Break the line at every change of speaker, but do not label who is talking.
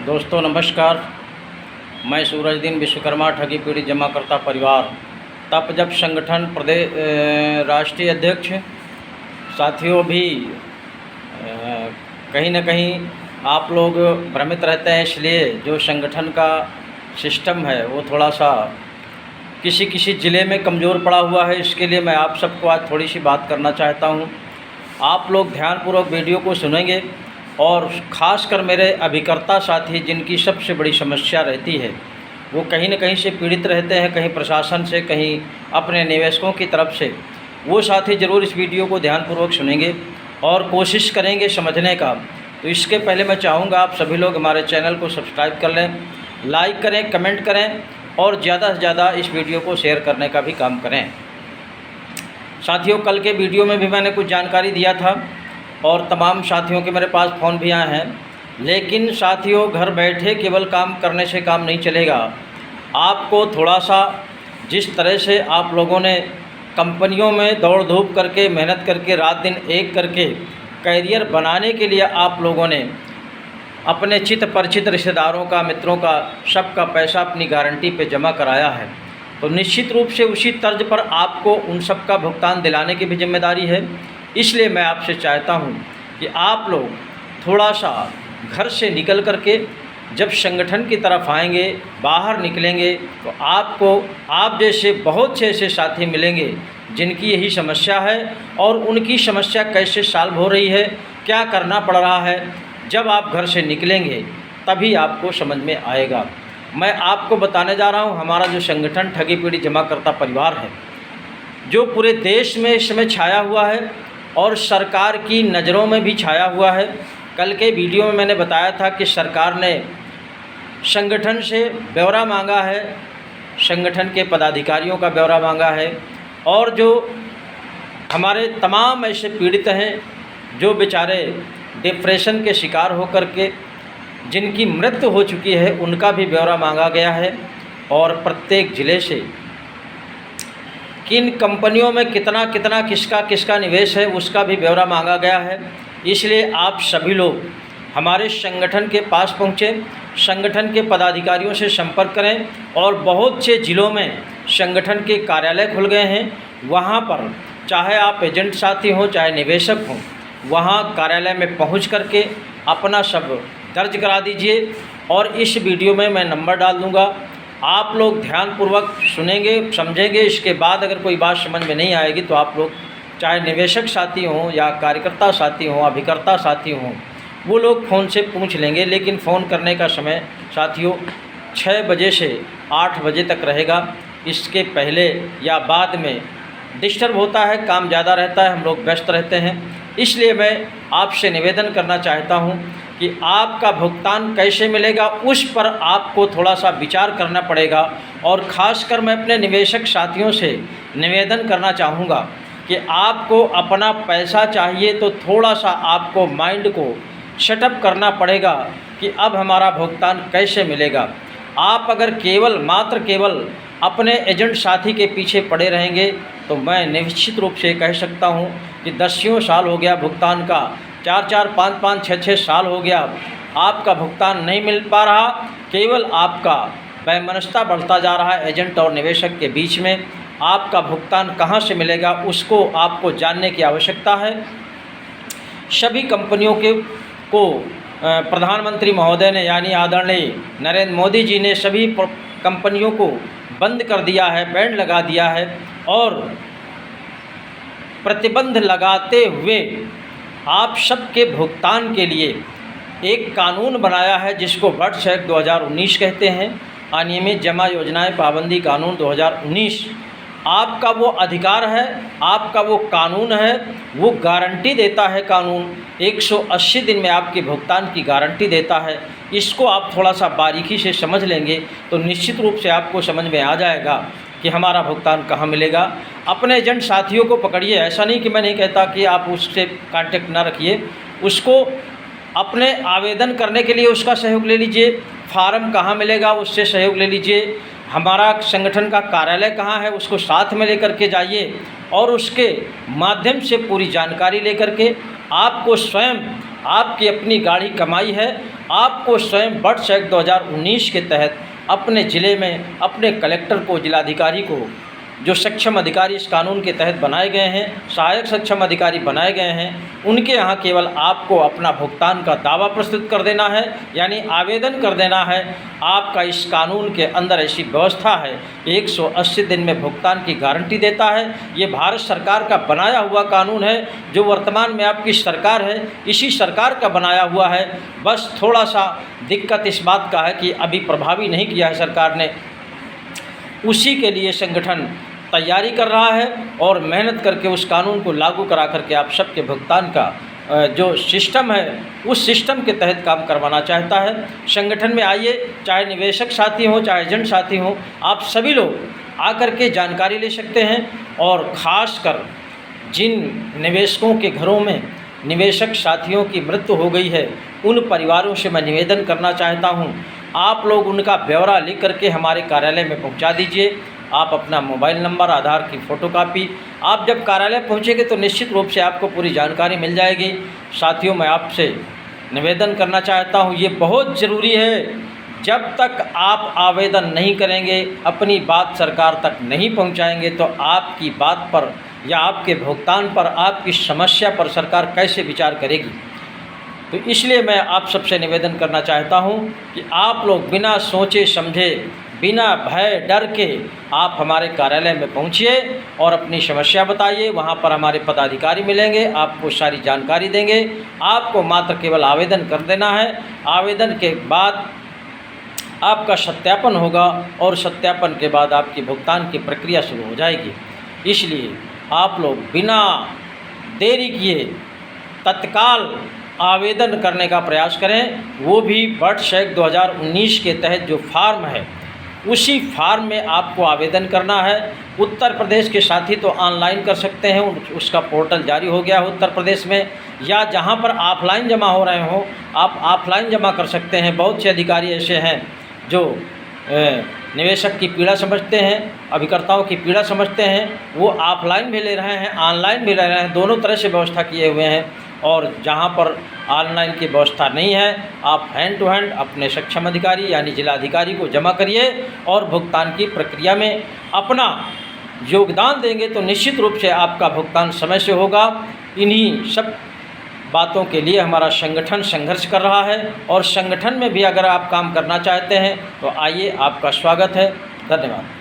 दोस्तों नमस्कार। मैं सूरजदीन विश्वकर्मा ठगी पीड़ित जमाकर्ता परिवार तप जब संगठन प्रदेश राष्ट्रीय अध्यक्ष साथियों भी कहीं न कहीं आप लोग भ्रमित रहते हैं, इसलिए जो संगठन का सिस्टम है वो थोड़ा सा किसी किसी ज़िले में कमज़ोर पड़ा हुआ है। इसके लिए मैं आप सबको आज थोड़ी सी बात करना चाहता हूँ। आप लोग ध्यानपूर्वक वीडियो को सुनेंगे और ख़ासकर मेरे अभिकर्ता साथी जिनकी सबसे बड़ी समस्या रहती है, वो कहीं न कहीं से पीड़ित रहते हैं, कहीं प्रशासन से, कहीं अपने निवेशकों की तरफ से। वो साथी ज़रूर इस वीडियो को ध्यानपूर्वक सुनेंगे और कोशिश करेंगे समझने का। तो इसके पहले मैं चाहूँगा आप सभी लोग हमारे चैनल को सब्सक्राइब कर लें, लाइक करें, कमेंट करें और ज़्यादा से ज़्यादा इस वीडियो को शेयर करने का भी काम करें। साथियों, कल के वीडियो में भी मैंने कुछ जानकारी दिया था और तमाम साथियों के मेरे पास फ़ोन भी आए हैं। लेकिन साथियों, घर बैठे केवल काम करने से काम नहीं चलेगा। आपको थोड़ा सा जिस तरह से आप लोगों ने कंपनियों में दौड़ धूप करके, मेहनत करके, रात दिन एक करके कैरियर बनाने के लिए आप लोगों ने अपने चित परिचित रिश्तेदारों का, मित्रों का, सबका पैसा अपनी गारंटी पे जमा कराया है, तो निश्चित रूप से उसी तर्ज पर आपको उन सब का भुगतान दिलाने की भी जिम्मेदारी है। इसलिए मैं आपसे चाहता हूं कि आप लोग थोड़ा सा घर से निकल करके जब संगठन की तरफ आएंगे, बाहर निकलेंगे, तो आपको आप जैसे बहुत से ऐसे साथी मिलेंगे जिनकी यही समस्या है और उनकी समस्या कैसे सॉल्व हो रही है, क्या करना पड़ रहा है। जब आप घर से निकलेंगे तभी आपको समझ में आएगा। मैं आपको बताने जा रहा हूँ, हमारा जो संगठन ठगी पीड़ित जमाकर्ता परिवार है, जो पूरे देश में इस समय छाया हुआ है और सरकार की नज़रों में भी छाया हुआ है। कल के वीडियो में मैंने बताया था कि सरकार ने संगठन से ब्यौरा मांगा है, संगठन के पदाधिकारियों का ब्यौरा मांगा है और जो हमारे तमाम ऐसे पीड़ित हैं जो बेचारे डिप्रेशन के शिकार होकर के जिनकी मृत्यु हो चुकी है, उनका भी ब्यौरा मांगा गया है और प्रत्येक ज़िले से किन कंपनियों में कितना कितना किसका किसका निवेश है उसका भी ब्यौरा मांगा गया है। इसलिए आप सभी लोग हमारे संगठन के पास पहुँचें, संगठन के पदाधिकारियों से संपर्क करें और बहुत से ज़िलों में संगठन के कार्यालय खुल गए हैं। वहाँ पर चाहे आप एजेंट साथी हों, चाहे निवेशक हों, वहाँ कार्यालय में पहुँच करके अपना सब दर्ज करा दीजिए और इस वीडियो में मैं नंबर डाल दूँगा। आप लोग ध्यानपूर्वक सुनेंगे, समझेंगे। इसके बाद अगर कोई बात समझ में नहीं आएगी तो आप लोग चाहे निवेशक साथी हों या कार्यकर्ता साथी हों, अभिकर्ता साथी हों, वो लोग फ़ोन से पूछ लेंगे। लेकिन फ़ोन करने का समय साथियों 6 बजे से 8 बजे तक रहेगा। इसके पहले या बाद में डिस्टर्ब होता है, काम ज़्यादा रहता है, हम लोग व्यस्त रहते हैं। इसलिए मैं आपसे निवेदन करना चाहता हूं कि आपका भुगतान कैसे मिलेगा उस पर आपको थोड़ा सा विचार करना पड़ेगा। और ख़ासकर मैं अपने निवेशक साथियों से निवेदन करना चाहूँगा कि आपको अपना पैसा चाहिए तो थोड़ा सा आपको माइंड को सेटअप करना पड़ेगा कि अब हमारा भुगतान कैसे मिलेगा। आप अगर केवल अपने एजेंट साथी के पीछे पड़े रहेंगे तो मैं निश्चित रूप से कह सकता हूं कि 10 साल हो गया भुगतान का, 4-4, 5-5, 6-6 साल हो गया, आपका भुगतान नहीं मिल पा रहा। केवल आपका वैमनस्यता बढ़ता जा रहा है एजेंट और निवेशक के बीच में। आपका भुगतान कहां से मिलेगा उसको आपको जानने की आवश्यकता है। सभी कंपनियों को प्रधानमंत्री महोदय ने, यानी आदरणीय नरेंद्र मोदी जी ने सभी कंपनियों को बंद कर दिया है, बैन लगा दिया है और प्रतिबंध लगाते हुए आप सबके भुगतान के लिए एक कानून बनाया है जिसको वर्ष एक्ट 2019 कहते हैं, अनियमित जमा योजनाएं पाबंदी कानून 2019। आपका वो अधिकार है, आपका वो कानून है, वो गारंटी देता है। कानून 180 दिन में आपके भुगतान की गारंटी देता है। इसको आप थोड़ा सा बारीकी से समझ लेंगे तो निश्चित रूप से आपको समझ में आ जाएगा कि हमारा भुगतान कहाँ मिलेगा। अपने एजेंट साथियों को पकड़िए। ऐसा नहीं कि मैं नहीं कहता कि आप उससे कांटेक्ट ना रखिए, उसको अपने आवेदन करने के लिए उसका सहयोग ले लीजिए। फार्म कहाँ मिलेगा उससे सहयोग ले लीजिए। हमारा संगठन का कार्यालय कहाँ है उसको साथ में लेकर के जाइए और उसके माध्यम से पूरी जानकारी लेकर के आपको स्वयं, आपकी अपनी गाढ़ी कमाई है, आपको स्वयं वर्ष 2019 के तहत अपने ज़िले में अपने कलेक्टर को, जिलाधिकारी को, जो सक्षम अधिकारी इस कानून के तहत बनाए गए हैं, सहायक सक्षम अधिकारी बनाए गए हैं, उनके यहाँ केवल आपको अपना भुगतान का दावा प्रस्तुत कर देना है, यानी आवेदन कर देना है। आपका इस कानून के अंदर ऐसी व्यवस्था है, 180 दिन में भुगतान की गारंटी देता है। ये भारत सरकार का बनाया हुआ कानून है, जो वर्तमान में आपकी सरकार है, इसी सरकार का बनाया हुआ है। बस थोड़ा सा दिक्कत इस बात का है कि अभी प्रभावी नहीं किया है सरकार ने, उसी के लिए संगठन तैयारी कर रहा है और मेहनत करके उस कानून को लागू करा करके आप सबके भुगतान का जो सिस्टम है, उस सिस्टम के तहत काम करवाना चाहता है। संगठन में आइए, चाहे निवेशक साथी हो, चाहे एजेंट साथी हो, आप सभी लोग आकर के जानकारी ले सकते हैं। और ख़ासकर जिन निवेशकों के घरों में निवेशक साथियों की मृत्यु हो गई है, उन परिवारों से मैं निवेदन करना चाहता हूं, आप लोग उनका ब्यौरा लिख करके हमारे कार्यालय में पहुंचा दीजिए। आप अपना मोबाइल नंबर, आधार की फ़ोटोकॉपी, आप जब कार्यालय पहुंचेंगे तो निश्चित रूप से आपको पूरी जानकारी मिल जाएगी। साथियों, मैं आपसे निवेदन करना चाहता हूं, ये बहुत ज़रूरी है। जब तक आप आवेदन नहीं करेंगे, अपनी बात सरकार तक नहीं पहुंचाएंगे, तो आपकी बात पर या आपके भुगतान पर, आपकी समस्या पर सरकार कैसे विचार करेगी। तो इसलिए मैं आप सबसे निवेदन करना चाहता हूं कि आप लोग बिना सोचे समझे, बिना भय डर के आप हमारे कार्यालय में पहुंचिए और अपनी समस्या बताइए। वहां पर हमारे पदाधिकारी मिलेंगे, आपको सारी जानकारी देंगे। आपको मात्र केवल आवेदन कर देना है। आवेदन के बाद आपका सत्यापन होगा और सत्यापन के बाद आपकी भुगतान की प्रक्रिया शुरू हो जाएगी। इसलिए आप लोग बिना देरी किए तत्काल आवेदन करने का प्रयास करें। वो भी वर्ष 2019 के तहत जो फार्म है, उसी फार्म में आपको आवेदन करना है। उत्तर प्रदेश के साथी तो ऑनलाइन कर सकते हैं, उसका पोर्टल जारी हो गया है उत्तर प्रदेश में, या जहां पर ऑफलाइन जमा हो रहे हों, आप ऑफलाइन जमा कर सकते हैं। बहुत से अधिकारी ऐसे हैं जो निवेशक की पीड़ा समझते हैं, अभिकर्ताओं की पीड़ा समझते हैं, वो ऑफलाइन भी ले रहे हैं, ऑनलाइन भी ले रहे हैं, दोनों तरह से व्यवस्था किए हुए हैं। और जहां पर ऑनलाइन की व्यवस्था नहीं है, आप हैंड टू हैंड अपने सक्षम अधिकारी यानी जिलाधिकारी को जमा करिए और भुगतान की प्रक्रिया में अपना योगदान देंगे तो निश्चित रूप से आपका भुगतान समय से होगा। इन्हीं सब बातों के लिए हमारा संगठन संघर्ष कर रहा है और संगठन में भी अगर आप काम करना चाहते हैं तो आइए, आपका स्वागत है। धन्यवाद।